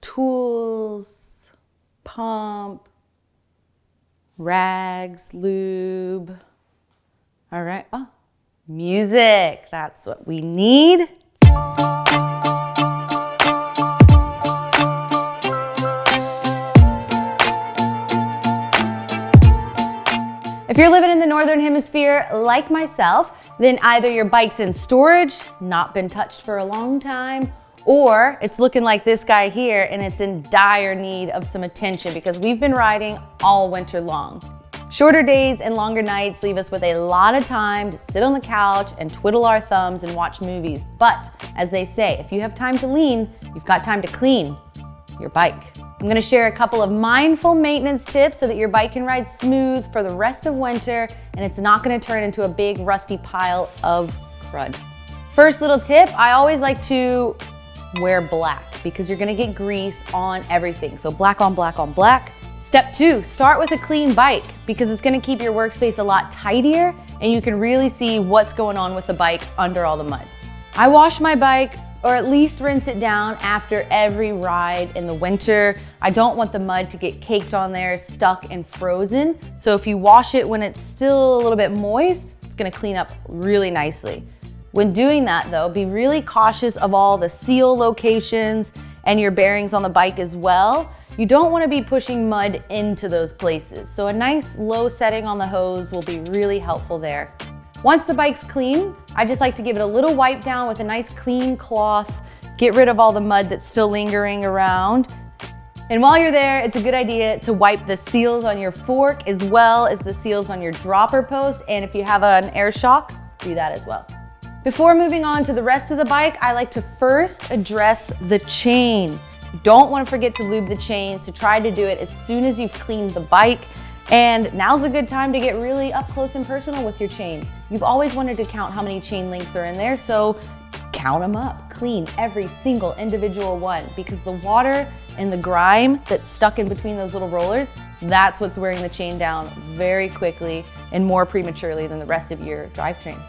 tools, pump, rags, lube. All right, oh, music, that's what we need. If you're living in the Northern Hemisphere like myself, then either your bike's in storage, not been touched for a long time, or it's looking like this guy here and it's in dire need of some attention because we've been riding all winter long. Shorter days and longer nights leave us with a lot of time to sit on the couch and twiddle our thumbs and watch movies. But as they say, if you have time to lean, you've got time to clean your bike. I'm gonna share a couple of mindful maintenance tips so that your bike can ride smooth for the rest of winter and it's not gonna turn into a big rusty pile of crud. First little tip, I always like to wear black because you're gonna get grease on everything. So black on black on black. Step 2, start with a clean bike because it's gonna keep your workspace a lot tidier and you can really see what's going on with the bike under all the mud. I wash my bike or at least rinse it down after every ride in the winter. I don't want the mud to get caked on there, stuck and frozen. So if you wash it when it's still a little bit moist, it's gonna clean up really nicely. When doing that though, be really cautious of all the seal locations and your bearings on the bike as well. You don't want to be pushing mud into those places. So a nice low setting on the hose will be really helpful there. Once the bike's clean, I just like to give it a little wipe down with a nice clean cloth, get rid of all the mud that's still lingering around. And while you're there, it's a good idea to wipe the seals on your fork as well as the seals on your dropper post. And if you have an air shock, do that as well. Before moving on to the rest of the bike, I like to first address the chain. You don't want to forget to lube the chain, so try to do it as soon as you've cleaned the bike. And now's a good time to get really up close and personal with your chain. You've always wanted to count how many chain links are in there, so count them up. Clean every single individual one because the water and the grime that's stuck in between those little rollers, that's what's wearing the chain down very quickly and more prematurely than the rest of your drivetrain.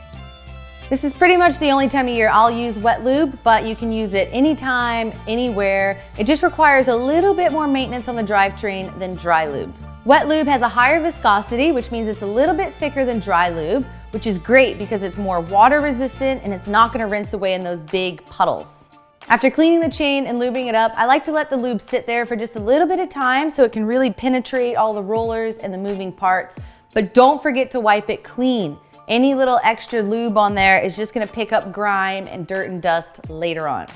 This is pretty much the only time of year I'll use wet lube, but you can use it anytime, anywhere. It just requires a little bit more maintenance on the drivetrain than dry lube. Wet lube has a higher viscosity, which means it's a little bit thicker than dry lube, which is great because it's more water resistant and it's not gonna rinse away in those big puddles. After cleaning the chain and lubing it up, I like to let the lube sit there for just a little bit of time so it can really penetrate all the rollers and the moving parts, but don't forget to wipe it clean. Any little extra lube on there is just gonna pick up grime and dirt and dust later on.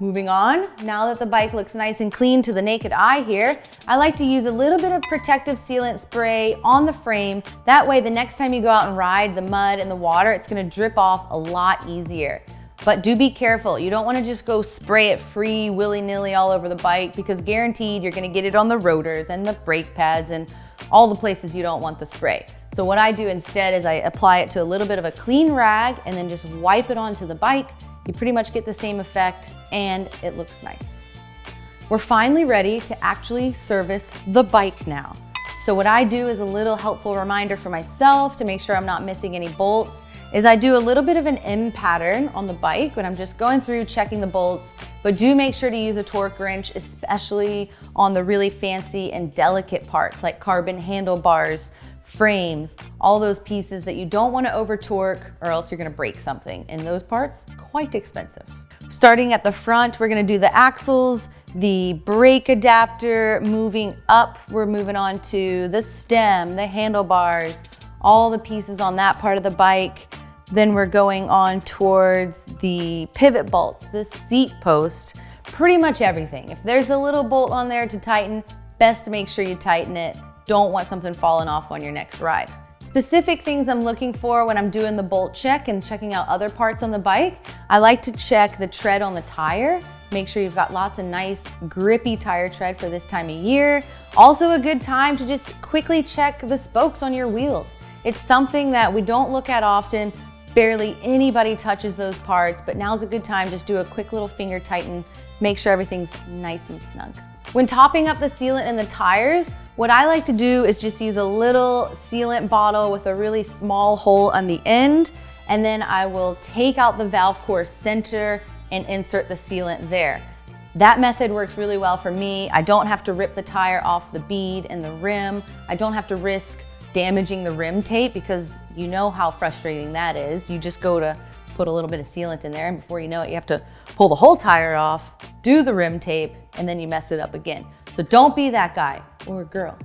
Moving on, now that the bike looks nice and clean to the naked eye here, I like to use a little bit of protective sealant spray on the frame. That way the next time you go out and ride, the mud and the water, it's gonna drip off a lot easier. But do be careful. You don't wanna just go spray it free willy-nilly all over the bike because guaranteed you're gonna get it on the rotors and the brake pads and all the places you don't want the spray. So what I do instead is I apply it to a little bit of a clean rag and then just wipe it onto the bike. You pretty much get the same effect and it looks nice. We're finally ready to actually service the bike now. So what I do is a little helpful reminder for myself to make sure I'm not missing any bolts is I do a little bit of an M pattern on the bike when I'm just going through checking the bolts, but do make sure to use a torque wrench, especially on the really fancy and delicate parts like carbon handlebars, frames, all those pieces that you don't want to over torque or else you're going to break something. And those parts, quite expensive. Starting at the front, we're going to do the axles, the brake adapter. Moving up, we're moving on to the stem, the handlebars, all the pieces on that part of the bike. Then we're going on towards the pivot bolts, the seat post, pretty much everything. If there's a little bolt on there to tighten, best to make sure you tighten it. Don't want something falling off on your next ride. Specific things I'm looking for when I'm doing the bolt check and checking out other parts on the bike, I like to check the tread on the tire. Make sure you've got lots of nice grippy tire tread for this time of year. Also a good time to just quickly check the spokes on your wheels. It's something that we don't look at often. Barely anybody touches those parts, but now's a good time. Just do a quick little finger tighten, make sure everything's nice and snug. When topping up the sealant in the tires, what I like to do is just use a little sealant bottle with a really small hole on the end, and then I will take out the valve core center and insert the sealant there. That method works really well for me. I don't have to rip the tire off the bead and the rim. I don't have to risk damaging the rim tape because you know how frustrating that is. You just go to put a little bit of sealant in there and before you know it, you have to pull the whole tire off, do the rim tape, and then you mess it up again. So don't be that guy or girl.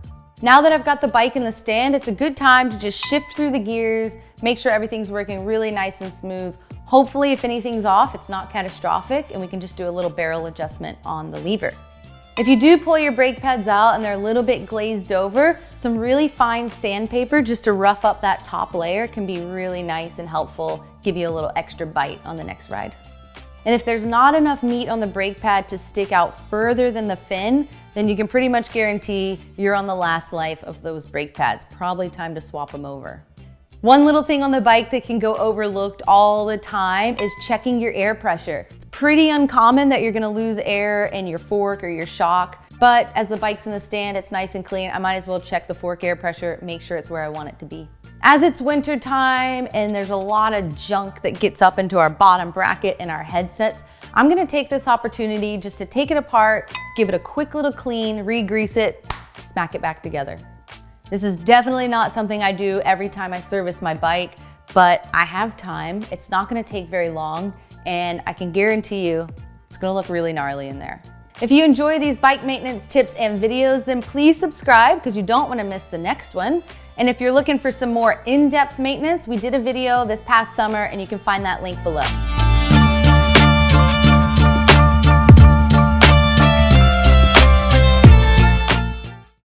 Now that I've got the bike in the stand, it's a good time to just shift through the gears, make sure everything's working really nice and smooth. Hopefully, if anything's off, it's not catastrophic and we can just do a little barrel adjustment on the lever. If you do pull your brake pads out and they're a little bit glazed over, some really fine sandpaper just to rough up that top layer can be really nice and helpful, give you a little extra bite on the next ride. And if there's not enough meat on the brake pad to stick out further than the fin, then you can pretty much guarantee you're on the last life of those brake pads. Probably time to swap them over. One little thing on the bike that can go overlooked all the time is checking your air pressure. It's pretty uncommon that you're gonna lose air in your fork or your shock, but as the bike's in the stand, it's nice and clean. I might as well check the fork air pressure, make sure it's where I want it to be. As it's winter time and there's a lot of junk that gets up into our bottom bracket and our headsets, I'm gonna take this opportunity just to take it apart, give it a quick little clean, re-grease it, smack it back together. This is definitely not something I do every time I service my bike, but I have time. It's not gonna take very long, and I can guarantee you it's gonna look really gnarly in there. If you enjoy these bike maintenance tips and videos, then please subscribe because you don't wanna miss the next one. And if you're looking for some more in-depth maintenance, we did a video this past summer and you can find that link below.